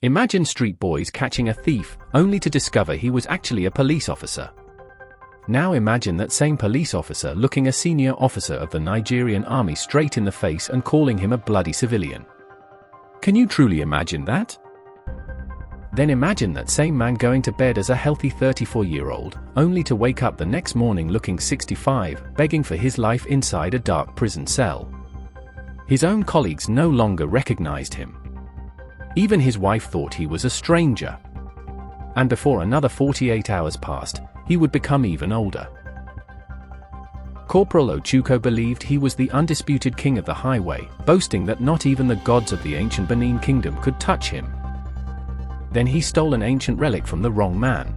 Imagine street boys catching a thief, only to discover he was actually a police officer. Now imagine that same police officer looking a senior officer of the Nigerian army straight in the face and calling him a bloody civilian. Can you truly imagine that? Then imagine that same man going to bed as a healthy 34-year-old, only to wake up the next morning looking 65, begging for his life inside a dark prison cell. His own colleagues no longer recognized him. Even his wife thought he was a stranger. And before another 48 hours passed, he would become even older. Corporal Ochuko believed he was the undisputed king of the highway, boasting that not even the gods of the ancient Benin kingdom could touch him. Then he stole an ancient relic from the wrong man.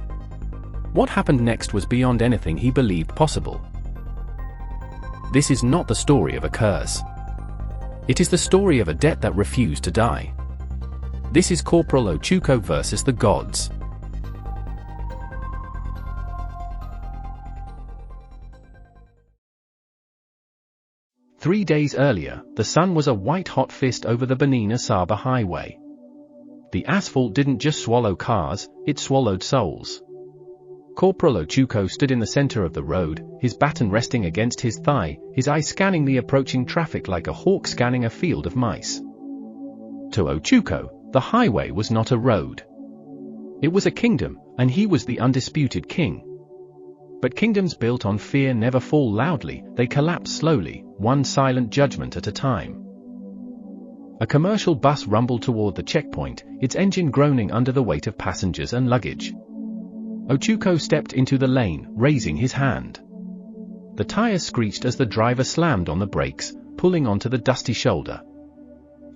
What happened next was beyond anything he believed possible. This is not the story of a curse. It is the story of a debt that refused to die. This is Corporal Ochuko versus the gods. Three days earlier, the sun was a white-hot fist over the Benin-Asaba highway. The asphalt didn't just swallow cars, it swallowed souls. Corporal Ochuko stood in the center of the road, his baton resting against his thigh, his eyes scanning the approaching traffic like a hawk scanning a field of mice. To Ochuko, the highway was not a road. It was a kingdom, and he was the undisputed king. But kingdoms built on fear never fall loudly, they collapse slowly, one silent judgment at a time. A commercial bus rumbled toward the checkpoint, its engine groaning under the weight of passengers and luggage. Ochuko stepped into the lane, raising his hand. The tires screeched as the driver slammed on the brakes, pulling onto the dusty shoulder.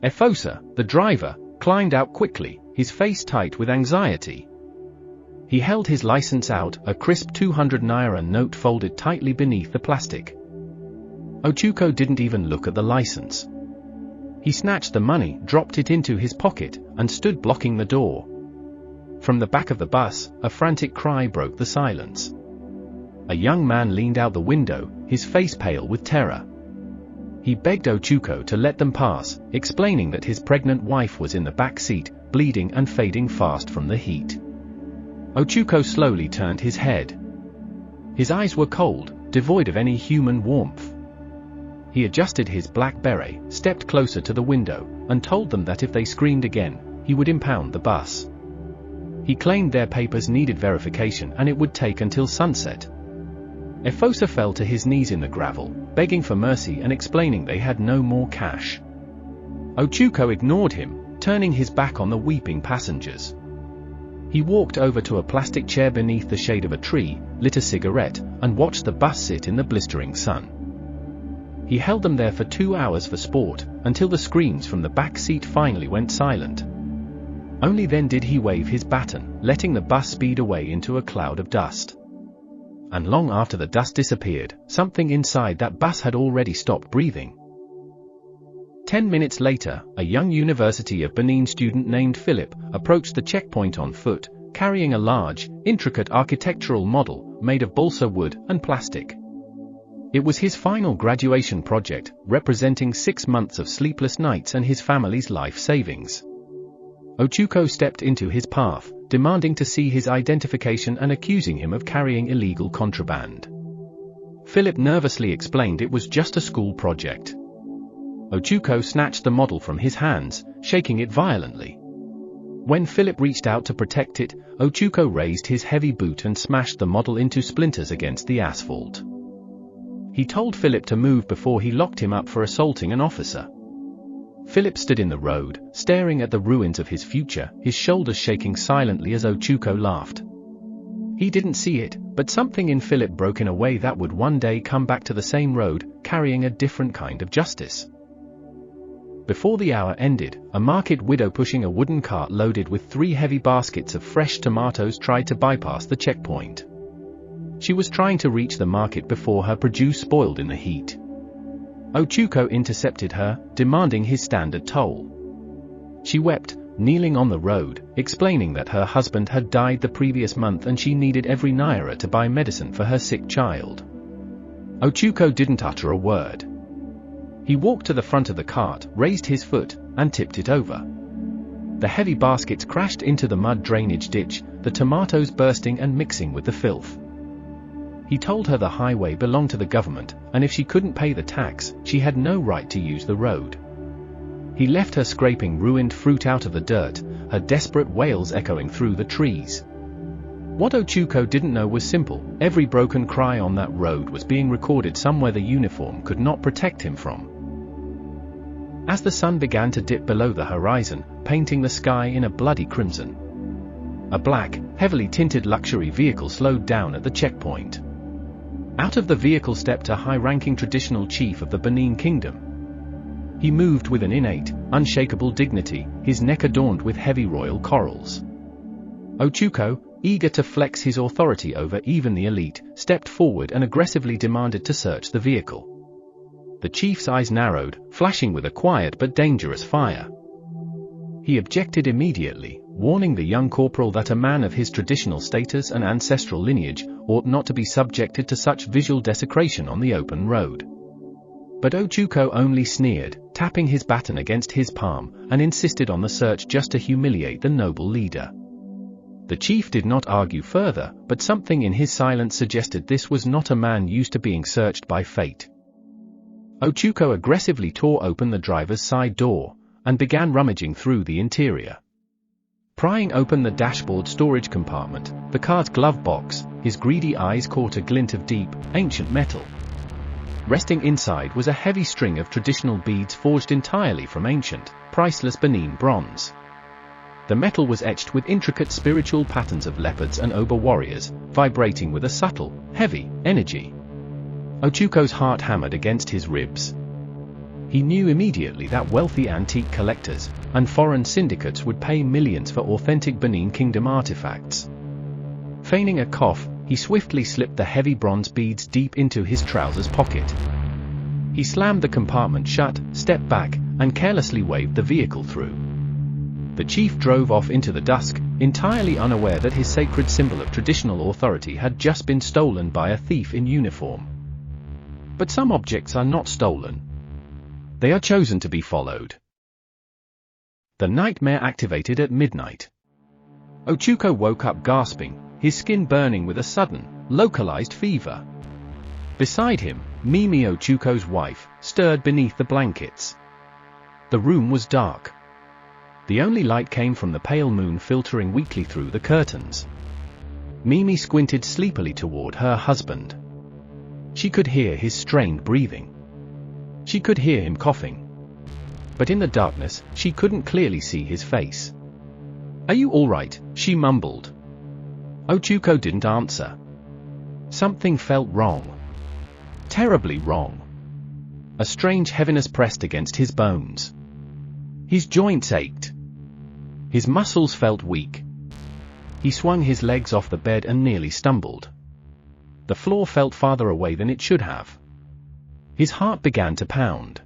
Efosa, the driver, climbed out quickly, his face tight with anxiety. He held his license out, a crisp 200 naira note folded tightly beneath the plastic. Ochuko didn't even look at the license. He snatched the money, dropped it into his pocket, and stood blocking the door. From the back of the bus, a frantic cry broke the silence. A young man leaned out the window, his face pale with terror. He begged Ochuko to let them pass, explaining that his pregnant wife was in the back seat, bleeding and fading fast from the heat. Ochuko slowly turned his head. His eyes were cold, devoid of any human warmth. He adjusted his black beret, stepped closer to the window, and told them that if they screamed again, he would impound the bus. He claimed their papers needed verification and it would take until sunset. Efosa fell to his knees in the gravel, begging for mercy and explaining they had no more cash. Ochuko ignored him, turning his back on the weeping passengers. He walked over to a plastic chair beneath the shade of a tree, lit a cigarette, and watched the bus sit in the blistering sun. He held them there for 2 hours for sport, until the screams from the back seat finally went silent. Only then did he wave his baton, letting the bus speed away into a cloud of dust. And long after the dust disappeared, something inside that bus had already stopped breathing. 10 minutes later, a young University of Benin student named Philip approached the checkpoint on foot, carrying a large, intricate architectural model made of balsa wood and plastic. It was his final graduation project, representing 6 months of sleepless nights and his family's life savings. Ochuko stepped into his path, demanding to see his identification and accusing him of carrying illegal contraband. Philip nervously explained it was just a school project. Ochuko snatched the model from his hands, shaking it violently. When Philip reached out to protect it, Ochuko raised his heavy boot and smashed the model into splinters against the asphalt. He told Philip to move before he locked him up for assaulting an officer. Philip stood in the road, staring at the ruins of his future, his shoulders shaking silently as Ochuko laughed. He didn't see it, but something in Philip broke in a way that would one day come back to the same road, carrying a different kind of justice. Before the hour ended, a market widow pushing a wooden cart loaded with 3 heavy baskets of fresh tomatoes tried to bypass the checkpoint. She was trying to reach the market before her produce spoiled in the heat. Ochuko intercepted her, demanding his standard toll. She wept, kneeling on the road, explaining that her husband had died the previous month and she needed every naira to buy medicine for her sick child. Ochuko didn't utter a word. He walked to the front of the cart, raised his foot, and tipped it over. The heavy baskets crashed into the mud drainage ditch, the tomatoes bursting and mixing with the filth. He told her the highway belonged to the government, and if she couldn't pay the tax, she had no right to use the road. He left her scraping ruined fruit out of the dirt, her desperate wails echoing through the trees. What Ochuko didn't know was simple: every broken cry on that road was being recorded somewhere the uniform could not protect him from. As the sun began to dip below the horizon, painting the sky in a bloody crimson, a black, heavily tinted luxury vehicle slowed down at the checkpoint. Out of the vehicle stepped a high-ranking traditional chief of the Benin Kingdom. He moved with an innate, unshakable dignity, his neck adorned with heavy royal corals. Ochuko, eager to flex his authority over even the elite, stepped forward and aggressively demanded to search the vehicle. The chief's eyes narrowed, flashing with a quiet but dangerous fire. He objected immediately, warning the young corporal that a man of his traditional status and ancestral lineage ought not to be subjected to such visual desecration on the open road. But Ochuko only sneered, tapping his baton against his palm, and insisted on the search just to humiliate the noble leader. The chief did not argue further, but something in his silence suggested this was not a man used to being searched by fate. Ochuko aggressively tore open the driver's side door, and began rummaging through the interior. Prying open the dashboard storage compartment, the car's glove box, his greedy eyes caught a glint of deep, ancient metal. Resting inside was a heavy string of traditional beads forged entirely from ancient, priceless Benin bronze. The metal was etched with intricate spiritual patterns of leopards and oba warriors, vibrating with a subtle, heavy energy. Ochuko's heart hammered against his ribs. He knew immediately that wealthy antique collectors and foreign syndicates would pay millions for authentic Benin Kingdom artifacts. Feigning a cough, he swiftly slipped the heavy bronze beads deep into his trousers pocket. He slammed the compartment shut, stepped back, and carelessly waved the vehicle through. The chief drove off into the dusk, entirely unaware that his sacred symbol of traditional authority had just been stolen by a thief in uniform. But some objects are not stolen. They are chosen to be followed. The nightmare activated at midnight. Ochuko woke up gasping, his skin burning with a sudden, localized fever. Beside him, Mimi, Ochuko's wife, stirred beneath the blankets. The room was dark. The only light came from the pale moon filtering weakly through the curtains. Mimi squinted sleepily toward her husband. She could hear his strained breathing. She could hear him coughing. But in the darkness, she couldn't clearly see his face. "Are you all right?" she mumbled. Ochuko didn't answer. Something felt wrong. Terribly wrong. A strange heaviness pressed against his bones. His joints ached. His muscles felt weak. He swung his legs off the bed and nearly stumbled. The floor felt farther away than it should have. His heart began to pound.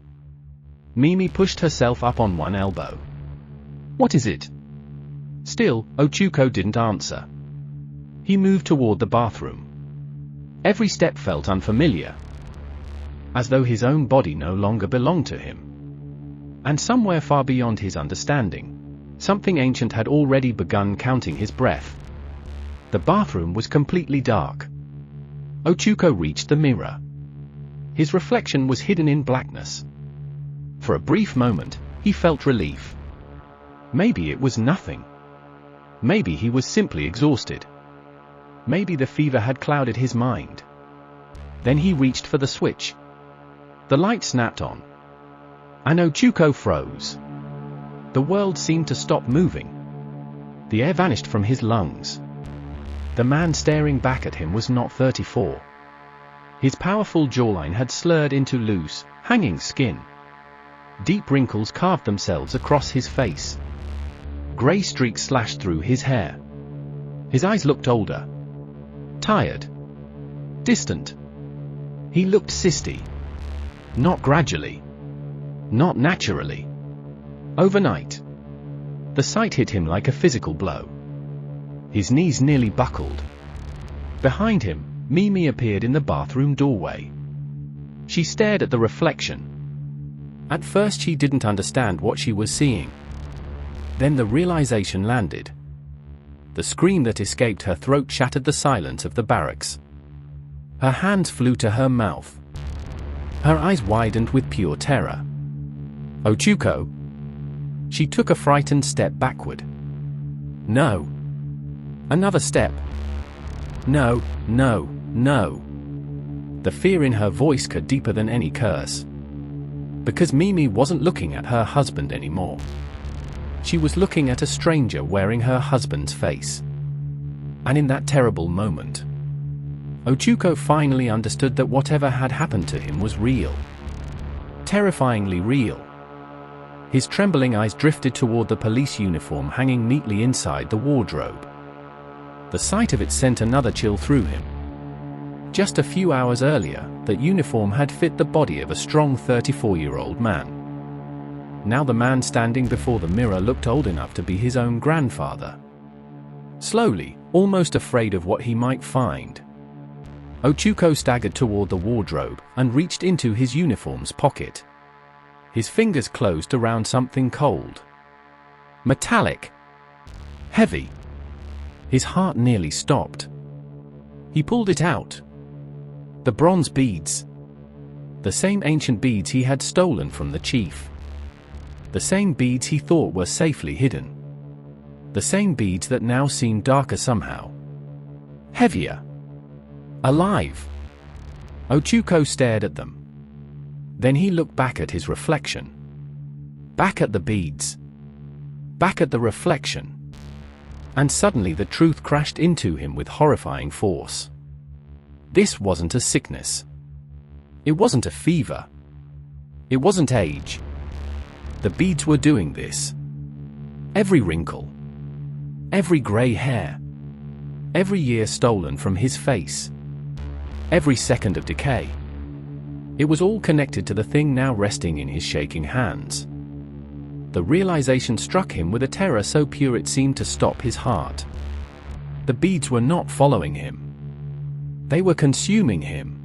Mimi pushed herself up on one elbow. "What is it?" Still, Ochuko didn't answer. He moved toward the bathroom. Every step felt unfamiliar, as though his own body no longer belonged to him. And somewhere far beyond his understanding, something ancient had already begun counting his breath. The bathroom was completely dark. Ochuko reached the mirror. His reflection was hidden in blackness. For a brief moment, he felt relief. Maybe it was nothing. Maybe he was simply exhausted. Maybe the fever had clouded his mind. Then he reached for the switch. The light snapped on. And Ochuko froze. The world seemed to stop moving. The air vanished from his lungs. The man staring back at him was not 34. His powerful jawline had slurred into loose, hanging skin. Deep wrinkles carved themselves across his face. Gray streaks slashed through his hair. His eyes looked older. Tired. Distant. He looked sickly. Not gradually. Not naturally. Overnight. The sight hit him like a physical blow. His knees nearly buckled. Behind him, Mimi appeared in the bathroom doorway. She stared at the reflection. At first she didn't understand what she was seeing. Then the realization landed. The scream that escaped her throat shattered the silence of the barracks. Her hands flew to her mouth. Her eyes widened with pure terror. Ochuko? She took a frightened step backward. No. Another step. No, no, no. The fear in her voice cut deeper than any curse. Because Mimi wasn't looking at her husband anymore. She was looking at a stranger wearing her husband's face. And in that terrible moment, Ochuko finally understood that whatever had happened to him was real. Terrifyingly real. His trembling eyes drifted toward the police uniform hanging neatly inside the wardrobe. The sight of it sent another chill through him. Just a few hours earlier, that uniform had fit the body of a strong 34-year-old man. Now the man standing before the mirror looked old enough to be his own grandfather. Slowly, almost afraid of what he might find, Ochuko staggered toward the wardrobe and reached into his uniform's pocket. His fingers closed around something cold. Metallic. Heavy. His heart nearly stopped. He pulled it out. The bronze beads. The same ancient beads he had stolen from the chief. The same beads he thought were safely hidden. The same beads that now seemed darker somehow. Heavier. Alive. Ochuko stared at them. Then he looked back at his reflection. Back at the beads. Back at the reflection. And suddenly the truth crashed into him with horrifying force. This wasn't a sickness. It wasn't a fever. It wasn't age. The beads were doing this. Every wrinkle. Every gray hair. Every year stolen from his face. Every second of decay. It was all connected to the thing now resting in his shaking hands. The realization struck him with a terror so pure it seemed to stop his heart. The beads were not following him. They were consuming him.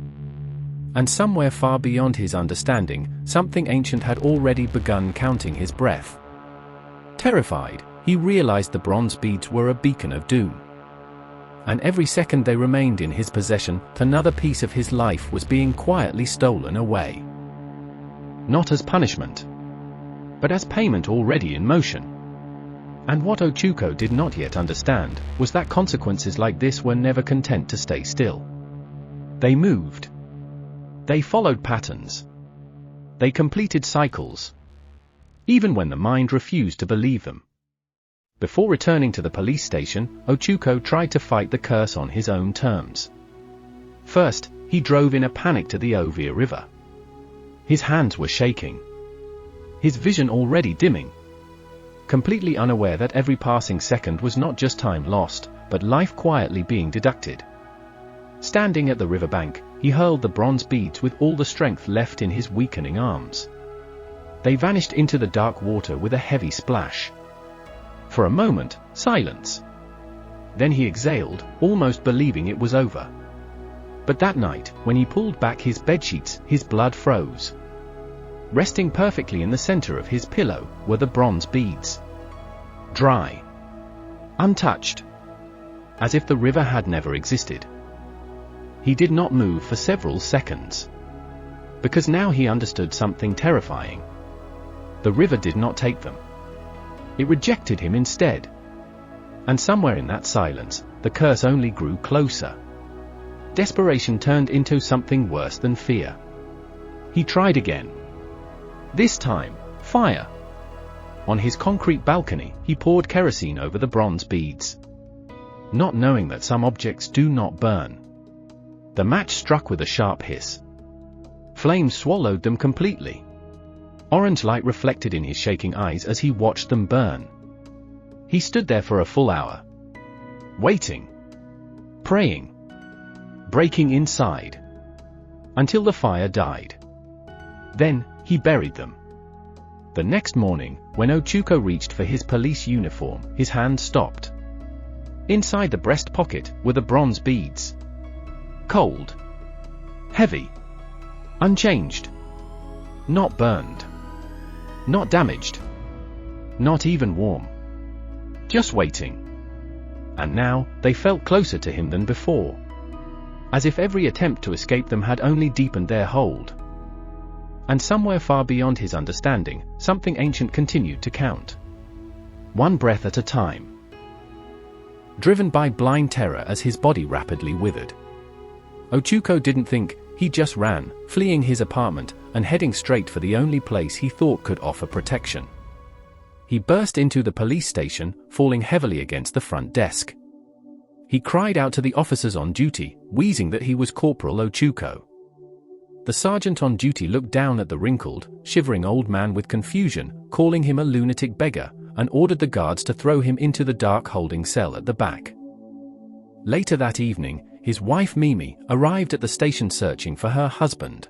And somewhere far beyond his understanding, something ancient had already begun counting his breath. Terrified, he realized the bronze beads were a beacon of doom. And every second they remained in his possession, another piece of his life was being quietly stolen away. Not as punishment, but as payment already in motion. And what Ochuko did not yet understand was that consequences like this were never content to stay still. They moved. They followed patterns. They completed cycles. Even when the mind refused to believe them. Before returning to the police station, Ochuko tried to fight the curse on his own terms. First, he drove in a panic to the Ovia River. His hands were shaking. His vision already dimming. Completely unaware that every passing second was not just time lost, but life quietly being deducted. Standing at the riverbank, he hurled the bronze beads with all the strength left in his weakening arms. They vanished into the dark water with a heavy splash. For a moment, silence. Then he exhaled, almost believing it was over. But that night, when he pulled back his bedsheets, his blood froze. Resting perfectly in the center of his pillow were the bronze beads. Dry. Untouched. As if the river had never existed. He did not move for several seconds. Because now he understood something terrifying. The river did not take them. It rejected him instead. And somewhere in that silence, the curse only grew closer. Desperation turned into something worse than fear. He tried again. This time, fire. On his concrete balcony, he poured kerosene over the bronze beads. Not knowing that some objects do not burn. The match struck with a sharp hiss. Flames swallowed them completely. Orange light reflected in his shaking eyes as he watched them burn. He stood there for a full hour. Waiting. Praying. Breaking inside. Until the fire died. Then, he buried them. The next morning, when Ochuko reached for his police uniform, his hand stopped. Inside the breast pocket were the bronze beads. Cold. Heavy. Unchanged. Not burned. Not damaged. Not even warm. just waiting. And now, they felt closer to him than before. As if every attempt to escape them had only deepened their hold. And somewhere far beyond his understanding, something ancient continued to count. One breath at a time. Driven by blind terror as his body rapidly withered. Ochuko didn't think, he just ran, fleeing his apartment, and heading straight for the only place he thought could offer protection. He burst into the police station, falling heavily against the front desk. He cried out to the officers on duty, wheezing that he was Corporal Ochuko. The sergeant on duty looked down at the wrinkled, shivering old man with confusion, calling him a lunatic beggar, and ordered the guards to throw him into the dark holding cell at the back. Later that evening, his wife Mimi arrived at the station searching for her husband.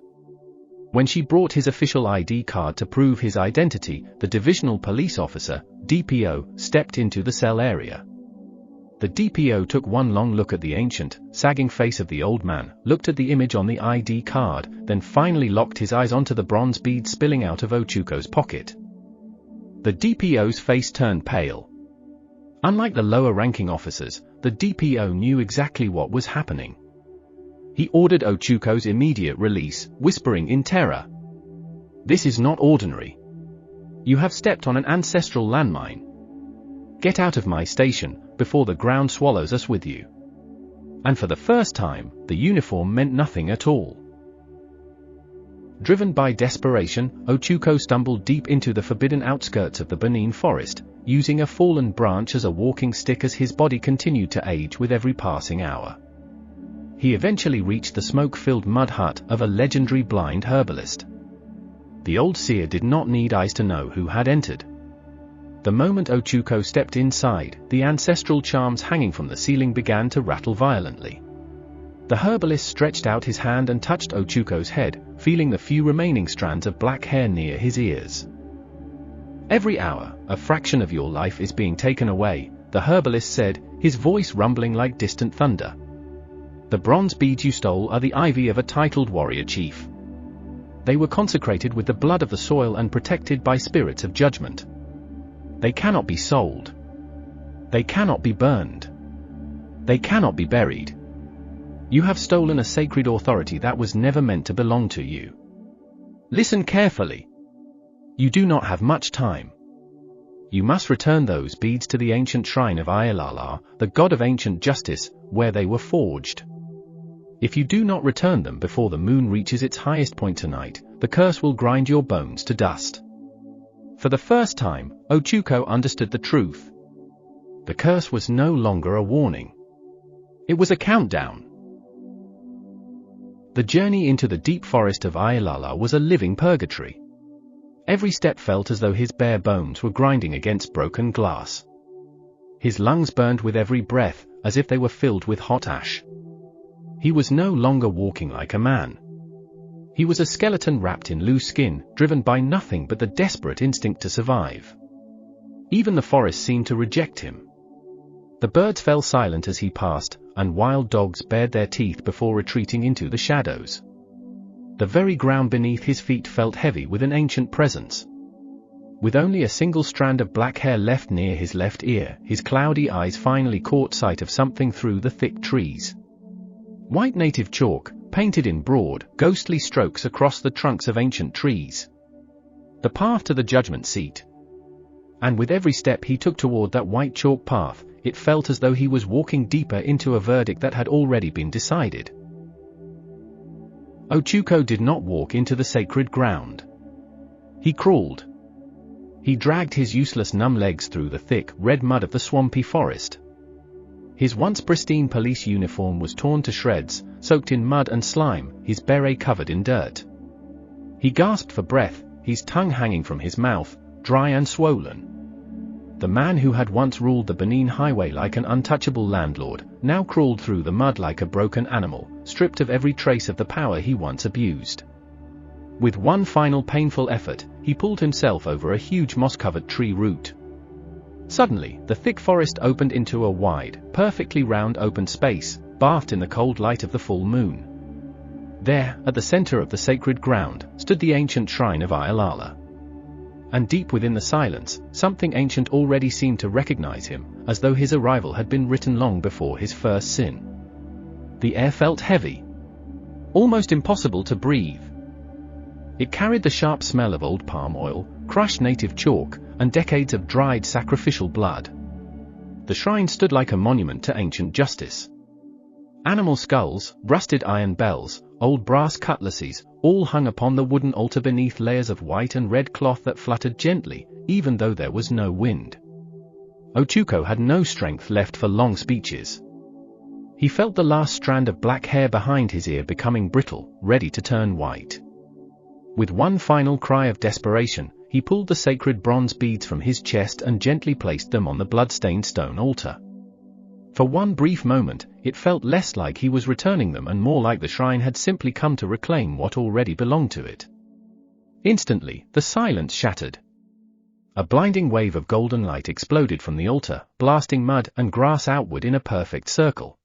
When she brought his official ID card to prove his identity, the divisional police officer, DPO, stepped into the cell area. The DPO took one long look at the ancient, sagging face of the old man, looked at the image on the ID card, then finally locked his eyes onto the bronze bead spilling out of Ochuko's pocket. The DPO's face turned pale. Unlike the lower-ranking officers, the DPO knew exactly what was happening. He ordered Ochuko's immediate release, whispering in terror, "This is not ordinary. You have stepped on an ancestral landmine. Get out of my station, before the ground swallows us with you." And for the first time, the uniform meant nothing at all. Driven by desperation, Ochuko stumbled deep into the forbidden outskirts of the Benin Forest, using a fallen branch as a walking stick as his body continued to age with every passing hour. He eventually reached the smoke-filled mud hut of a legendary blind herbalist. The old seer did not need eyes to know who had entered. The moment Ochuko stepped inside, the ancestral charms hanging from the ceiling began to rattle violently. The herbalist stretched out his hand and touched Ochuko's head, feeling the few remaining strands of black hair near his ears. "Every hour, a fraction of your life is being taken away," the herbalist said, his voice rumbling like distant thunder. "The bronze beads you stole are the ivy of a titled warrior chief. They were consecrated with the blood of the soil and protected by spirits of judgment. They cannot be sold. They cannot be burned. They cannot be buried. You have stolen a sacred authority that was never meant to belong to you. Listen carefully. You do not have much time. You must return those beads to the ancient shrine of Ayelala, the god of ancient justice, where they were forged. If you do not return them before the moon reaches its highest point tonight, the curse will grind your bones to dust." For the first time, Ochuko understood the truth. The curse was no longer a warning. It was a countdown. The journey into the deep forest of Ayelala was a living purgatory. Every step felt as though his bare bones were grinding against broken glass. His lungs burned with every breath, as if they were filled with hot ash. He was no longer walking like a man. He was a skeleton wrapped in loose skin, driven by nothing but the desperate instinct to survive. Even the forest seemed to reject him. The birds fell silent as he passed, and wild dogs bared their teeth before retreating into the shadows. The very ground beneath his feet felt heavy with an ancient presence. With only a single strand of black hair left near his left ear, his cloudy eyes finally caught sight of something through the thick trees. White native chalk, painted in broad, ghostly strokes across the trunks of ancient trees. The path to the judgment seat. And with every step he took toward that white chalk path, it felt as though he was walking deeper into a verdict that had already been decided. Ochuko did not walk into the sacred ground. He crawled. He dragged his useless numb legs through the thick, red mud of the swampy forest. His once pristine police uniform was torn to shreds, soaked in mud and slime, his beret covered in dirt. He gasped for breath, his tongue hanging from his mouth, dry and swollen. The man who had once ruled the Benin highway like an untouchable landlord, now crawled through the mud like a broken animal, stripped of every trace of the power he once abused. With one final painful effort, he pulled himself over a huge moss-covered tree root. Suddenly, the thick forest opened into a wide, perfectly round open space, bathed in the cold light of the full moon. There, at the center of the sacred ground, stood the ancient shrine of Ayelala. And deep within the silence, something ancient already seemed to recognize him, as though his arrival had been written long before his first sin. The air felt heavy, almost impossible to breathe. It carried the sharp smell of old palm oil, crushed native chalk, and decades of dried sacrificial blood. The shrine stood like a monument to ancient justice. Animal skulls, rusted iron bells, old brass cutlasses, all hung upon the wooden altar beneath layers of white and red cloth that fluttered gently, even though there was no wind. Ochuko had no strength left for long speeches. He felt the last strand of black hair behind his ear becoming brittle, ready to turn white. With one final cry of desperation, he pulled the sacred bronze beads from his chest and gently placed them on the blood-stained stone altar. For one brief moment, it felt less like he was returning them and more like the shrine had simply come to reclaim what already belonged to it. Instantly, the silence shattered. A blinding wave of golden light exploded from the altar, blasting mud and grass outward in a perfect circle.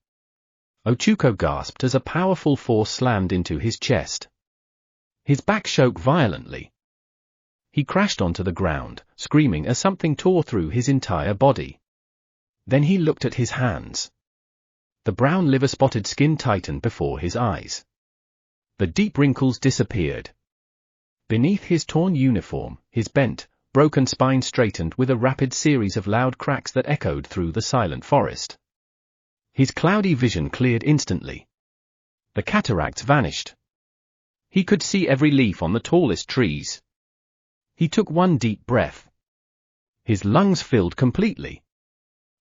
Ochuko gasped as a powerful force slammed into his chest. His back shook violently. He crashed onto the ground, screaming as something tore through his entire body. Then he looked at his hands. The brown liver-spotted skin tightened before his eyes. The deep wrinkles disappeared. Beneath his torn uniform, his bent, broken spine straightened with a rapid series of loud cracks that echoed through the silent forest. His cloudy vision cleared instantly. The cataracts vanished. He could see every leaf on the tallest trees. He took one deep breath. His lungs filled completely.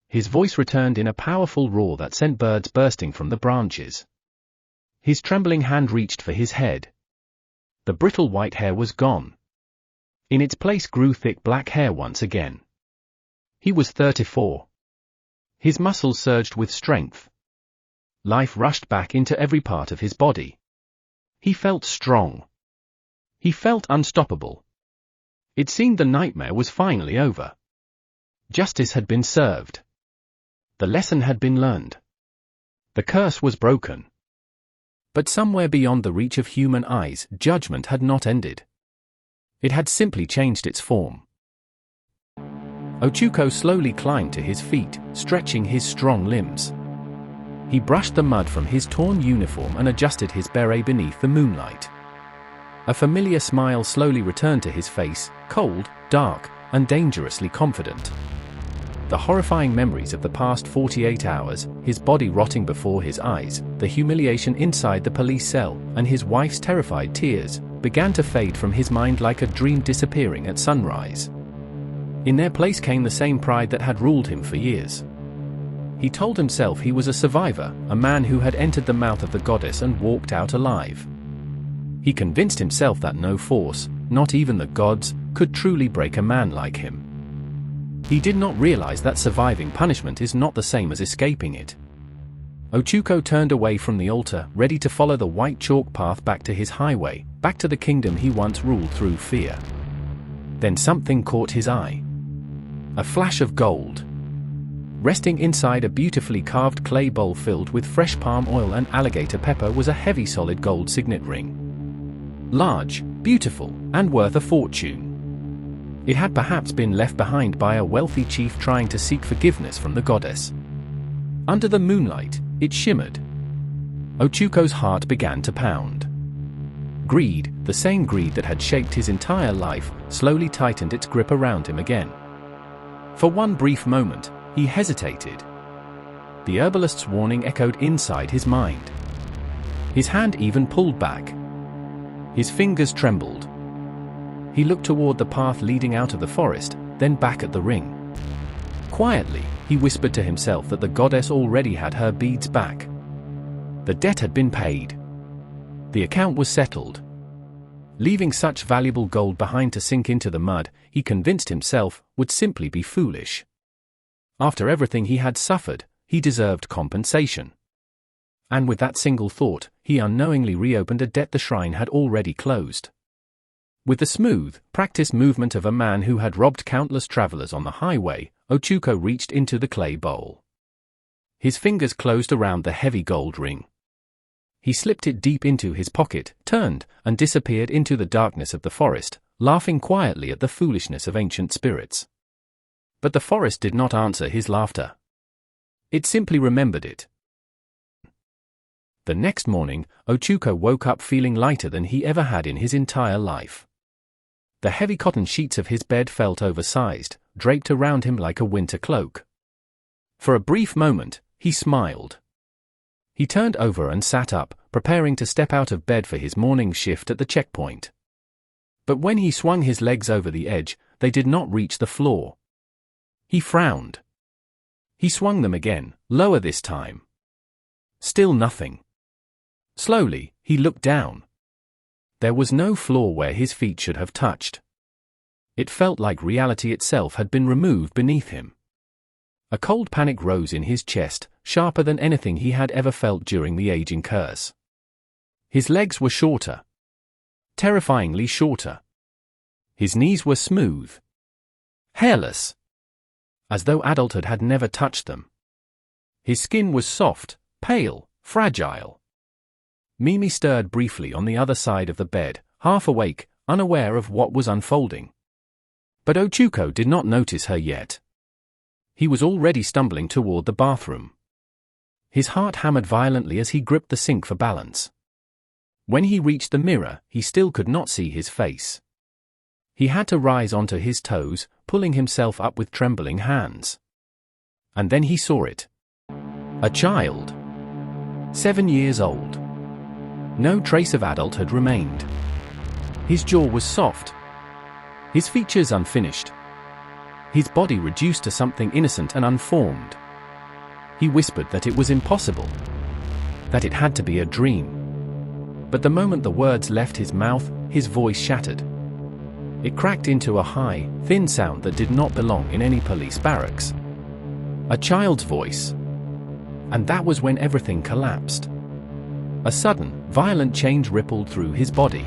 His voice returned in a powerful roar that sent birds bursting from the branches. His trembling hand reached for his head. The brittle white hair was gone. In its place grew thick black hair once again. He was 34. His muscles surged with strength. Life rushed back into every part of his body. He felt strong. He felt unstoppable. It seemed the nightmare was finally over. Justice had been served. The lesson had been learned. The curse was broken. But somewhere beyond the reach of human eyes, judgment had not ended. It had simply changed its form. Ochuko slowly climbed to his feet, stretching his strong limbs. He brushed the mud from his torn uniform and adjusted his beret beneath the moonlight. A familiar smile slowly returned to his face, cold, dark, and dangerously confident. The horrifying memories of the past 48 hours, his body rotting before his eyes, the humiliation inside the police cell, and his wife's terrified tears, began to fade from his mind like a dream disappearing at sunrise. In their place came the same pride that had ruled him for years. He told himself he was a survivor, a man who had entered the mouth of the goddess and walked out alive. He convinced himself that no force, not even the gods, could truly break a man like him. He did not realize that surviving punishment is not the same as escaping it. Ochuko turned away from the altar, ready to follow the white chalk path back to his highway, back to the kingdom he once ruled through fear. Then something caught his eye. A flash of gold. Resting inside a beautifully carved clay bowl filled with fresh palm oil and alligator pepper was a heavy solid gold signet ring. Large, beautiful, and worth a fortune. It had perhaps been left behind by a wealthy chief trying to seek forgiveness from the goddess. Under the moonlight, it shimmered. Ochuko's heart began to pound. Greed, the same greed that had shaped his entire life, slowly tightened its grip around him again. For one brief moment, he hesitated. The herbalist's warning echoed inside his mind. His hand even pulled back. His fingers trembled. He looked toward the path leading out of the forest, then back at the ring. Quietly, he whispered to himself that the goddess already had her beads back. The debt had been paid. The account was settled. Leaving such valuable gold behind to sink into the mud, he convinced himself, would simply be foolish. After everything he had suffered, he deserved compensation. And with that single thought, he unknowingly reopened a debt the shrine had already closed. With the smooth, practiced movement of a man who had robbed countless travelers on the highway, Ochuko reached into the clay bowl. His fingers closed around the heavy gold ring. He slipped it deep into his pocket, turned, and disappeared into the darkness of the forest, laughing quietly at the foolishness of ancient spirits. But the forest did not answer his laughter. It simply remembered it. The next morning, Ochuko woke up feeling lighter than he ever had in his entire life. The heavy cotton sheets of his bed felt oversized, draped around him like a winter cloak. For a brief moment, he smiled. He turned over and sat up, preparing to step out of bed for his morning shift at the checkpoint. But when he swung his legs over the edge, they did not reach the floor. He frowned. He swung them again, lower this time. Still nothing. Slowly, he looked down. There was no floor where his feet should have touched. It felt like reality itself had been removed beneath him. A cold panic rose in his chest, sharper than anything he had ever felt during the aging curse. His legs were shorter. Terrifyingly shorter. His knees were smooth. Hairless. As though adulthood had never touched them. His skin was soft, pale, fragile. Mimi stirred briefly on the other side of the bed, half awake, unaware of what was unfolding. But Ochuko did not notice her yet. He was already stumbling toward the bathroom. His heart hammered violently as he gripped the sink for balance. When he reached the mirror, he still could not see his face. He had to rise onto his toes, pulling himself up with trembling hands. And then he saw it. A child. 7 years old. No trace of adulthood remained. His jaw was soft. His features unfinished. His body reduced to something innocent and unformed. He whispered that it was impossible. That it had to be a dream. But the moment the words left his mouth, his voice shattered. It cracked into a high, thin sound that did not belong in any police barracks. A child's voice. And that was when everything collapsed. A sudden, violent change rippled through his body.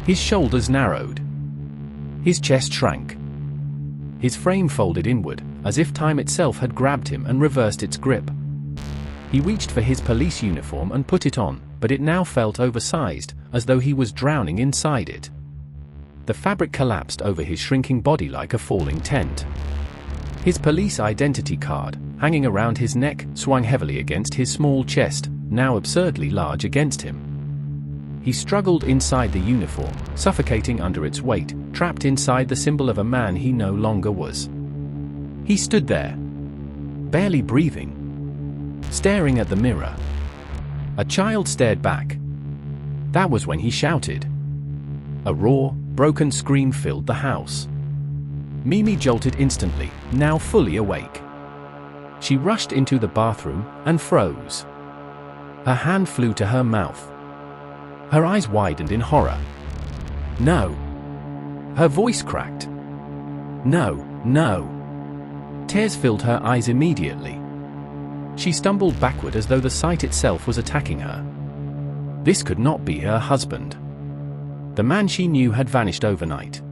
His shoulders narrowed. His chest shrank. His frame folded inward, as if time itself had grabbed him and reversed its grip. He reached for his police uniform and put it on, but it now felt oversized, as though he was drowning inside it. The fabric collapsed over his shrinking body like a falling tent. His police identity card, hanging around his neck, swung heavily against his small chest, now absurdly large against him. He struggled inside the uniform, suffocating under its weight, trapped inside the symbol of a man he no longer was. He stood there, barely breathing, staring at the mirror. A child stared back. That was when he shouted. A raw, broken scream filled the house. Mimi jolted instantly, now fully awake. She rushed into the bathroom and froze. Her hand flew to her mouth. Her eyes widened in horror. No. Her voice cracked. No, no. Tears filled her eyes immediately. She stumbled backward as though the sight itself was attacking her. This could not be her husband. The man she knew had vanished overnight.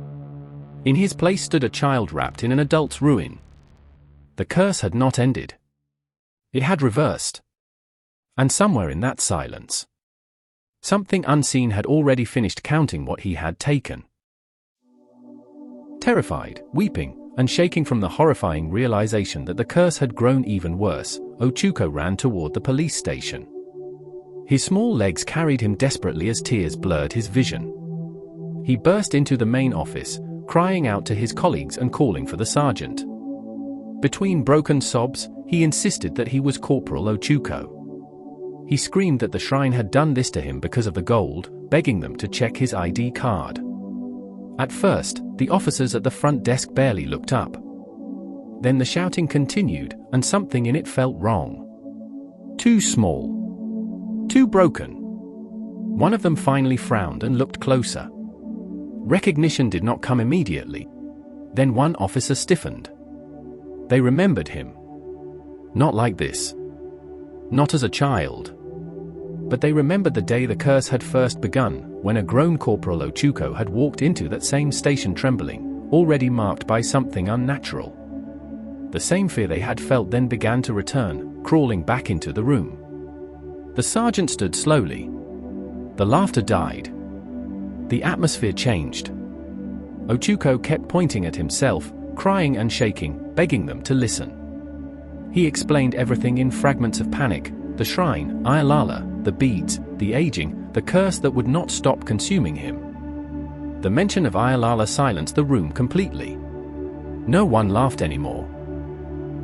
In his place stood a child wrapped in an adult's ruin. The curse had not ended. It had reversed. And somewhere in that silence, something unseen had already finished counting what he had taken. Terrified, weeping, and shaking from the horrifying realization that the curse had grown even worse, Ochuko ran toward the police station. His small legs carried him desperately as tears blurred his vision. He burst into the main office, crying out to his colleagues and calling for the sergeant. Between broken sobs, he insisted that he was Corporal Ochuko. He screamed that the shrine had done this to him because of the gold, begging them to check his ID card. At first, the officers at the front desk barely looked up. Then the shouting continued, and something in it felt wrong. Too small. Too broken. One of them finally frowned and looked closer. Recognition did not come immediately. Then one officer stiffened. They remembered him. Not like this. Not as a child. But they remembered the day the curse had first begun, when a grown Corporal Ochuko had walked into that same station trembling, already marked by something unnatural. The same fear they had felt then began to return, crawling back into the room. The sergeant stood slowly. The laughter died. The atmosphere changed. Ochuko kept pointing at himself, crying and shaking, begging them to listen. He explained everything in fragments of panic: the shrine, Ayelala, the beads, the aging, the curse that would not stop consuming him. The mention of Ayelala silenced the room completely. No one laughed anymore.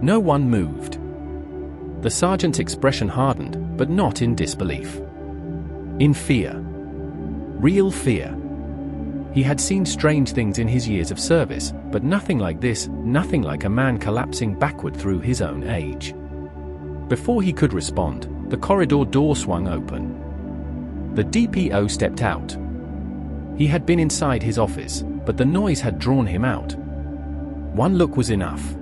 No one moved. The sergeant's expression hardened, but not in disbelief. In fear. Real fear. He had seen strange things in his years of service, but nothing like this, nothing like a man collapsing backward through his own age. Before he could respond, the corridor door swung open. The DPO stepped out. He had been inside his office, but the noise had drawn him out. One look was enough.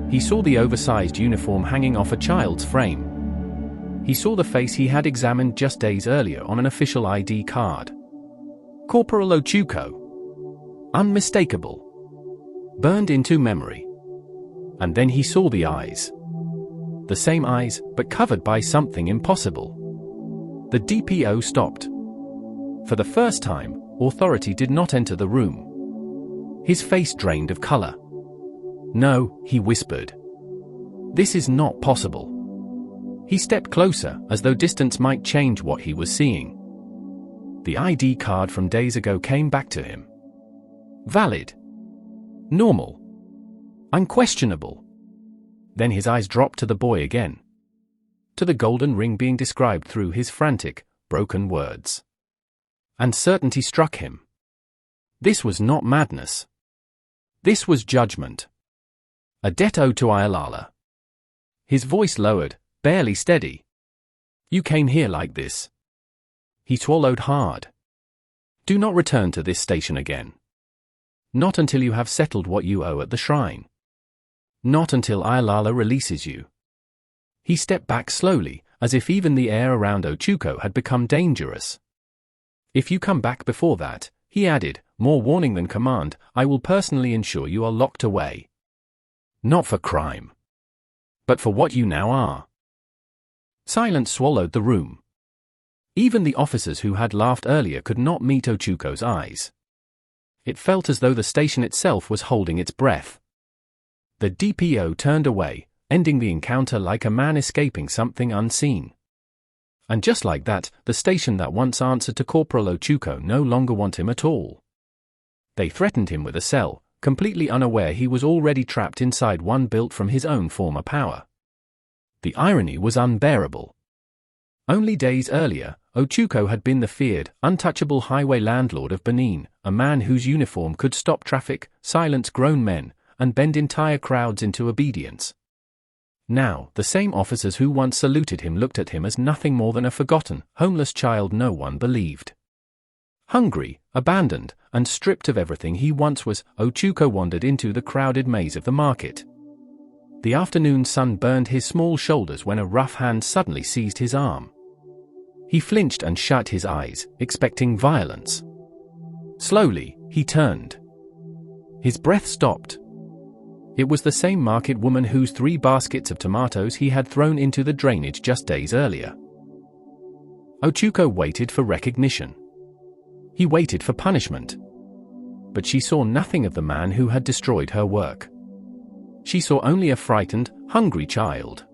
He saw the oversized uniform hanging off a child's frame. He saw the face he had examined just days earlier on an official ID card. Corporal Ochuko. Unmistakable. Burned into memory. And then he saw the eyes. The same eyes, but covered by something impossible. The DPO stopped. For the first time, authority did not enter the room. His face drained of color. "No," he whispered. "This is not possible." He stepped closer, as though distance might change what he was seeing. The ID card from days ago came back to him. Valid. Normal. Unquestionable. Then his eyes dropped to the boy again. To the golden ring being described through his frantic, broken words. And certainty struck him. This was not madness. This was judgment. A debt owed to Ayelala. His voice lowered, barely steady. "You came here like this." He swallowed hard. "Do not return to this station again. Not until you have settled what you owe at the shrine. Not until Ayelala releases you." He stepped back slowly, as if even the air around Ochuko had become dangerous. "If you come back before that," he added, more warning than command, "I will personally ensure you are locked away. Not for crime, but for what you now are." Silence swallowed the room. Even the officers who had laughed earlier could not meet Ochuko's eyes. It felt as though the station itself was holding its breath. The DPO turned away, ending the encounter like a man escaping something unseen. And just like that, the station that once answered to Corporal Ochuko no longer wanted him at all. They threatened him with a cell, completely unaware he was already trapped inside one built from his own former power. The irony was unbearable. Only days earlier, Ochuko had been the feared, untouchable highway landlord of Benin, a man whose uniform could stop traffic, silence grown men, and bend entire crowds into obedience. Now, the same officers who once saluted him looked at him as nothing more than a forgotten, homeless child no one believed. Hungry, abandoned, and stripped of everything he once was, Ochuko wandered into the crowded maze of the market. The afternoon sun burned his small shoulders when a rough hand suddenly seized his arm. He flinched and shut his eyes, expecting violence. Slowly, he turned. His breath stopped. It was the same market woman whose 3 baskets of tomatoes he had thrown into the drainage just days earlier. Ochuko waited for recognition. He waited for punishment. But she saw nothing of the man who had destroyed her work. She saw only a frightened, hungry child.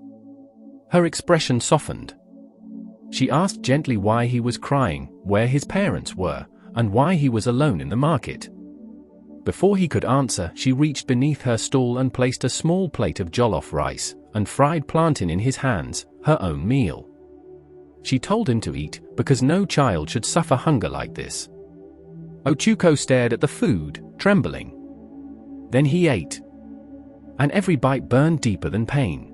Her expression softened. She asked gently why he was crying, where his parents were, and why he was alone in the market. Before he could answer, she reached beneath her stall and placed a small plate of jollof rice and fried plantain in his hands, her own meal. She told him to eat, because no child should suffer hunger like this. Ochuko stared at the food, trembling. Then he ate. And every bite burned deeper than pain.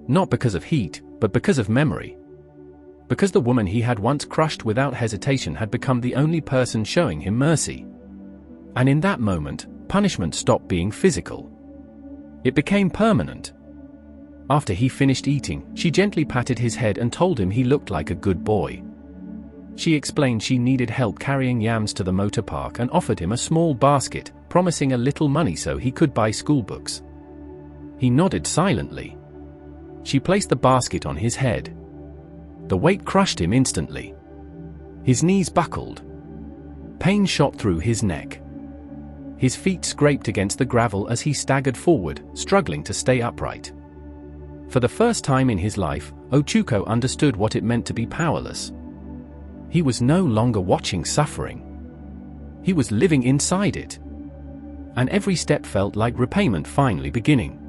Not because of heat, but because of memory. Because the woman he had once crushed without hesitation had become the only person showing him mercy. And in that moment, punishment stopped being physical. It became permanent. After he finished eating, she gently patted his head and told him he looked like a good boy. She explained she needed help carrying yams to the motor park and offered him a small basket, promising a little money so he could buy school books. He nodded silently. She placed the basket on his head. The weight crushed him instantly. His knees buckled. Pain shot through his neck. His feet scraped against the gravel as he staggered forward, struggling to stay upright. For the first time in his life, Ochuko understood what it meant to be powerless. He was no longer watching suffering. He was living inside it. And every step felt like repayment finally beginning.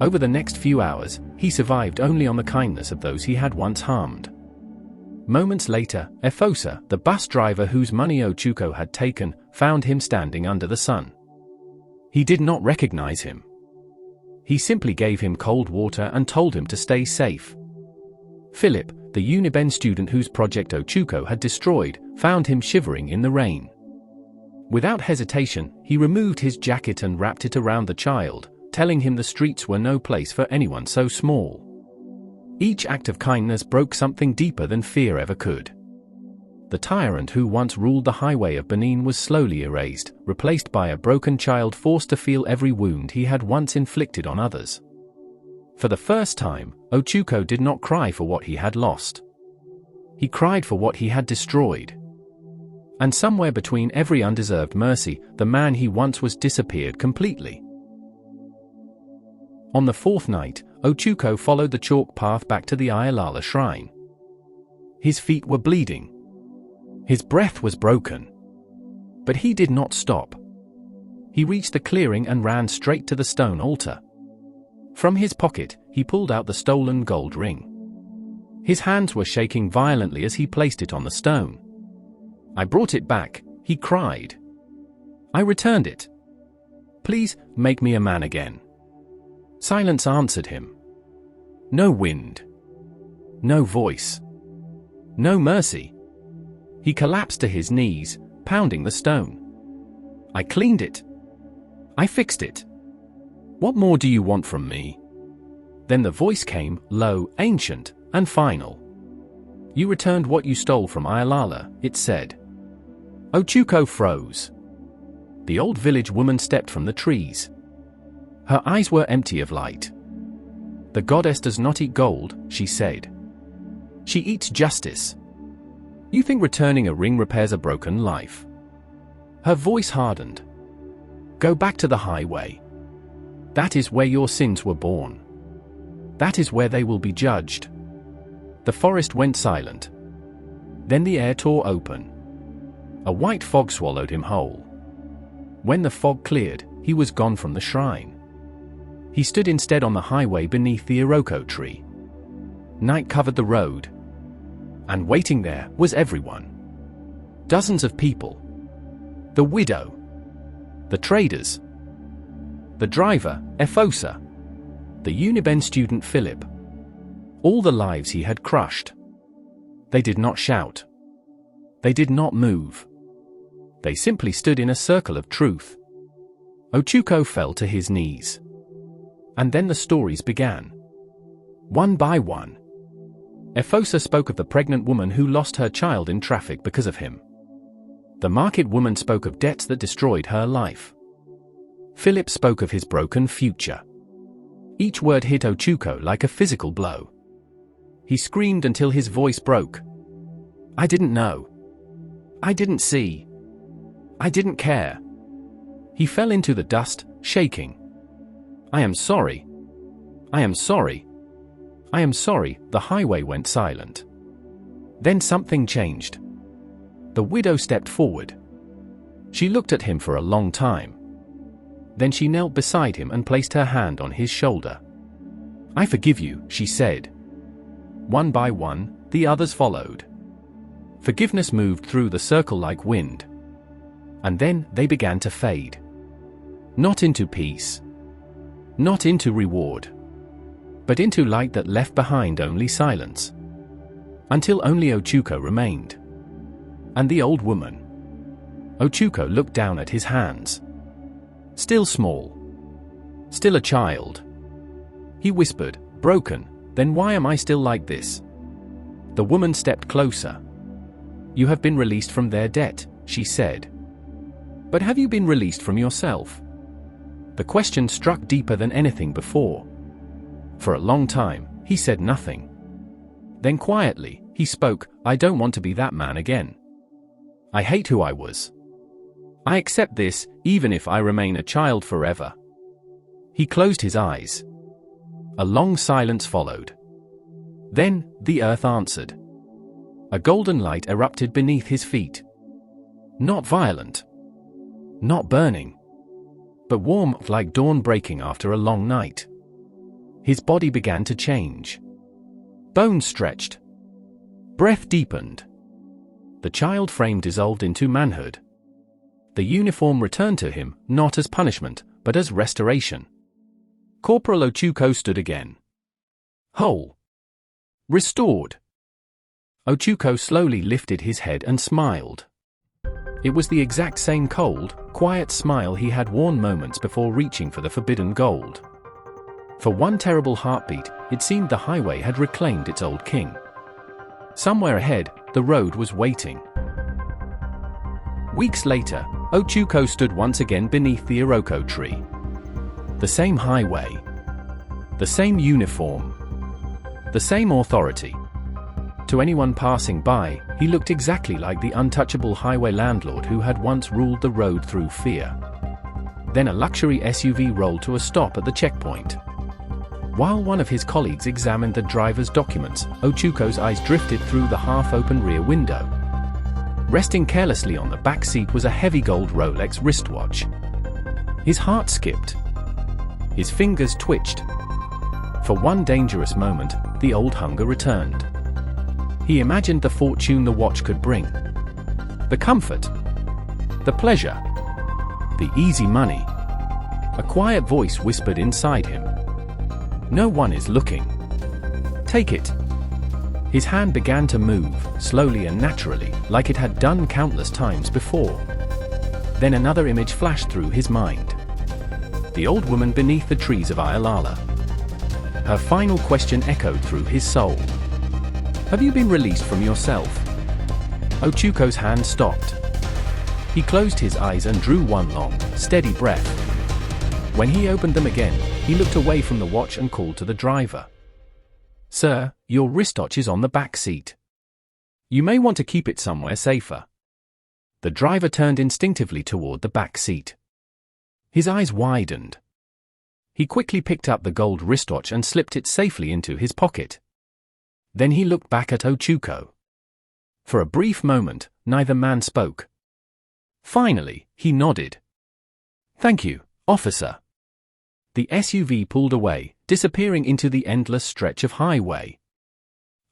Over the next few hours, he survived only on the kindness of those he had once harmed. Moments later, Efosa, the bus driver whose money Ochuko had taken, found him standing under the sun. He did not recognize him. He simply gave him cold water and told him to stay safe. Philip, the Uniben student whose project Ochuko had destroyed, found him shivering in the rain. Without hesitation, he removed his jacket and wrapped it around the child, telling him the streets were no place for anyone so small. Each act of kindness broke something deeper than fear ever could. The tyrant who once ruled the highway of Benin was slowly erased, replaced by a broken child forced to feel every wound he had once inflicted on others. For the first time, Ochuko did not cry for what he had lost. He cried for what he had destroyed. And somewhere between every undeserved mercy, the man he once was disappeared completely. On the fourth night, Ochuko followed the chalk path back to the Ayelala shrine. His feet were bleeding. His breath was broken. But he did not stop. He reached the clearing and ran straight to the stone altar. From his pocket, he pulled out the stolen gold ring. His hands were shaking violently as he placed it on the stone. "I brought it back," he cried. "I returned it. Please, make me a man again." Silence answered him. No wind. No voice. No mercy. He collapsed to his knees, pounding the stone. "I cleaned it. I fixed it. What more do you want from me?" Then the voice came, low, ancient, and final. "You returned what you stole from Ayelala," it said. Ochuko froze. The old village woman stepped from the trees. Her eyes were empty of light. "The goddess does not eat gold," she said. "She eats justice. You think returning a ring repairs a broken life?" Her voice hardened. "Go back to the highway. That is where your sins were born. That is where they will be judged." The forest went silent. Then the air tore open. A white fog swallowed him whole. When the fog cleared, he was gone from the shrine. He stood instead on the highway beneath the Iroko tree. Night covered the road. And waiting there was everyone. Dozens of people. The widow. The traders. The driver, Efosa. The Uniben student Philip. All the lives he had crushed. They did not shout. They did not move. They simply stood in a circle of truth. Ochuko fell to his knees. And then the stories began. One by one. Efosa spoke of the pregnant woman who lost her child in traffic because of him. The market woman spoke of debts that destroyed her life. Philip spoke of his broken future. Each word hit Ochuko like a physical blow. He screamed until his voice broke. "I didn't know. I didn't see. I didn't care." He fell into the dust, shaking. "I am sorry. I am sorry. I am sorry." The highway went silent. Then something changed. The widow stepped forward. She looked at him for a long time. Then she knelt beside him and placed her hand on his shoulder. "I forgive you," she said. One by one, the others followed. Forgiveness moved through the circle like wind. And then they began to fade. Not into peace. Not into reward. But into light that left behind only silence. Until only Ochuko remained. And the old woman. Ochuko looked down at his hands. Still small. Still a child. He whispered, broken, "Then why am I still like this?" The woman stepped closer. "You have been released from their debt," she said. "But have you been released from yourself?" The question struck deeper than anything before. For a long time, he said nothing. Then quietly, he spoke, "I don't want to be that man again. I hate who I was. I accept this, even if I remain a child forever." He closed his eyes. A long silence followed. Then, the earth answered. A golden light erupted beneath his feet. Not violent. Not burning. But warm, like dawn breaking after a long night. His body began to change. Bones stretched. Breath deepened. The child frame dissolved into manhood. The uniform returned to him, not as punishment, but as restoration. Corporal Ochuko stood again. Whole. Restored. Ochuko slowly lifted his head and smiled. It was the exact same cold, quiet smile he had worn moments before reaching for the forbidden gold. For one terrible heartbeat, it seemed the highway had reclaimed its old king. Somewhere ahead, the road was waiting. Weeks later, Ochuko stood once again beneath the Iroko tree. The same highway. The same uniform. The same authority. To anyone passing by, he looked exactly like the untouchable highway landlord who had once ruled the road through fear. Then a luxury SUV rolled to a stop at the checkpoint. While one of his colleagues examined the driver's documents, Ochuko's eyes drifted through the half-open rear window. Resting carelessly on the back seat was a heavy gold Rolex wristwatch. His heart skipped. His fingers twitched. For one dangerous moment, the old hunger returned. He imagined the fortune the watch could bring. The comfort. The pleasure. The easy money. A quiet voice whispered inside him. "No one is looking. Take it." His hand began to move, slowly and naturally, like it had done countless times before. Then another image flashed through his mind. The old woman beneath the trees of Ayelala. Her final question echoed through his soul. "Have you been released from yourself?" Ochuko's hand stopped. He closed his eyes and drew one long, steady breath. When he opened them again, he looked away from the watch and called to the driver. "Sir, your wristwatch is on the back seat. You may want to keep it somewhere safer." The driver turned instinctively toward the back seat. His eyes widened. He quickly picked up the gold wristwatch and slipped it safely into his pocket. Then he looked back at Ochuko. For a brief moment, neither man spoke. Finally, he nodded. "Thank you, officer." The SUV pulled away, disappearing into the endless stretch of highway.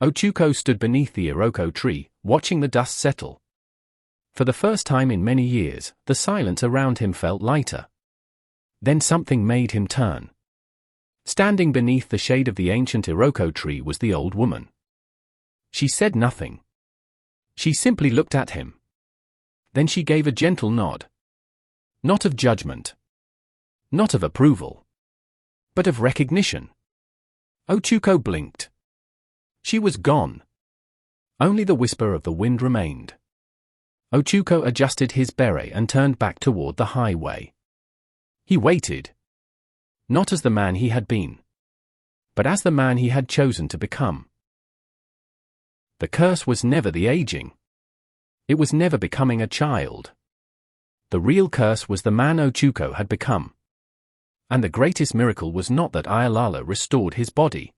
Ochuko stood beneath the Iroko tree, watching the dust settle. For the first time in many years, the silence around him felt lighter. Then something made him turn. Standing beneath the shade of the ancient Iroko tree was the old woman. She said nothing. She simply looked at him. Then she gave a gentle nod. Not of judgment. Not of approval. But of recognition. Ochuko blinked. She was gone. Only the whisper of the wind remained. Ochuko adjusted his beret and turned back toward the highway. He waited. Not as the man he had been, but as the man he had chosen to become. The curse was never the aging. It was never becoming a child. The real curse was the man Ochuko had become. And the greatest miracle was not that Ayelala restored his body.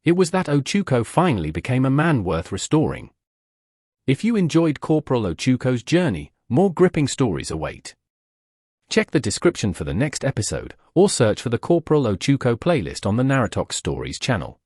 It was that Ochuko finally became a man worth restoring. If you enjoyed Corporal Ochuko's journey, more gripping stories await. Check the description for the next episode, or search for the Corporal Ochuko playlist on the Narratok Stories channel.